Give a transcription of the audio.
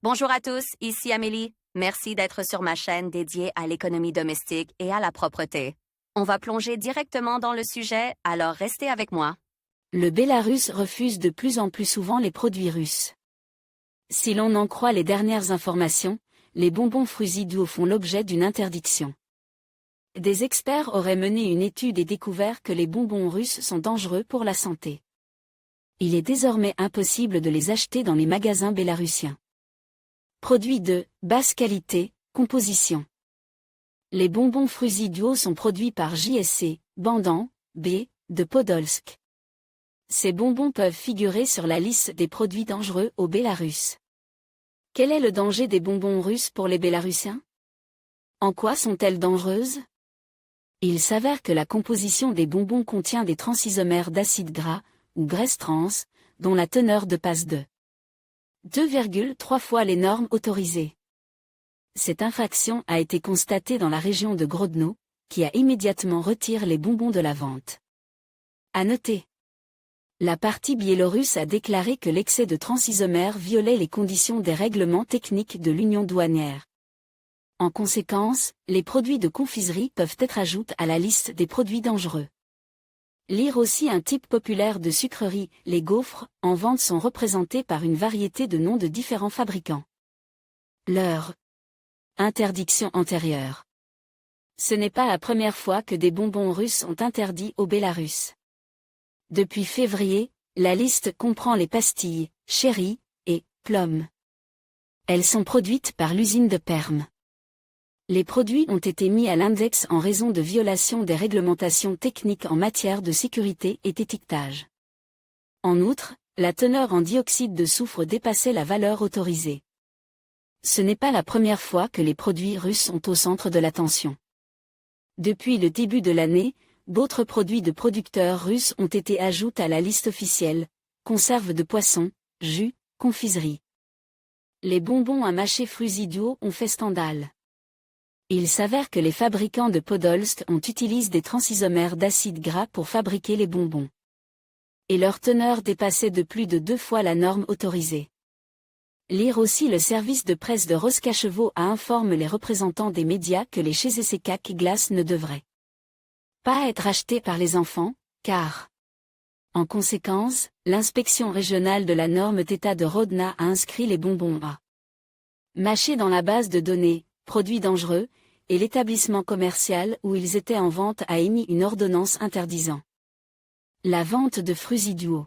Bonjour à tous, ici Amélie. Merci d'être sur ma chaîne dédiée à l'économie domestique et à la propreté. On va plonger directement dans le sujet, alors restez avec moi. Le Bélarus refuse de plus en plus souvent les produits russes. Si l'on en croit les dernières informations, les bonbons Fruzy-Duo font l'objet d'une interdiction. Des experts auraient mené une étude et découvert que les bonbons russes sont dangereux pour la santé. Il est désormais impossible de les acheter dans les magasins bélarussiens. Produits de basse qualité, composition. Les bonbons Fruzy-Duo sont produits par JSC, Bandan, B, de Podolsk. Ces bonbons peuvent figurer sur la liste des produits dangereux au Bélarus. Quel est le danger des bonbons russes pour les Bélarussiens? En quoi sont-elles dangereuses? Il s'avère que la composition des bonbons contient des transisomères d'acide gras, ou graisse trans, dont la teneur dépasse de 2,3 fois les normes autorisées. Cette infraction a été constatée dans la région de Grodno, qui a immédiatement retiré les bonbons de la vente. À noter. La partie biélorusse a déclaré que l'excès de transisomères violait les conditions des règlements techniques de l'Union douanière. En conséquence, les produits de confiserie peuvent être ajoutés à la liste des produits dangereux. Lire aussi un type populaire de sucrerie, les gaufres, en vente sont représentés par une variété de noms de différents fabricants. Leur interdiction antérieure. Ce n'est pas la première fois que des bonbons russes sont interdits au Bélarus. Depuis février, la liste comprend les pastilles, Chéri, et Plum. Elles sont produites par l'usine de Perm. Les produits ont été mis à l'index en raison de violations des réglementations techniques en matière de sécurité et d'étiquetage. En outre, la teneur en dioxyde de soufre dépassait la valeur autorisée. Ce n'est pas la première fois que les produits russes sont au centre de l'attention. Depuis le début de l'année, d'autres produits de producteurs russes ont été ajoutés à la liste officielle, conserves de poisson, jus, confiserie. Les bonbons à mâcher Fruzy-Duo ont fait scandale. Il s'avère que les fabricants de Podolsk ont utilisé des transisomères d'acide gras pour fabriquer les bonbons. Et leur teneur dépassait de plus de 2 fois la norme autorisée. Lire aussi le service de presse de Roskachevo informe les représentants des médias que les Cheesecake glaces ne devraient pas être achetés par les enfants, car en conséquence, l'inspection régionale de la norme TETA de Rodna a inscrit les bonbons à mâcher dans la base de données, produits dangereux, et l'établissement commercial où ils étaient en vente a émis une ordonnance interdisant la vente de Fruzy-Duo.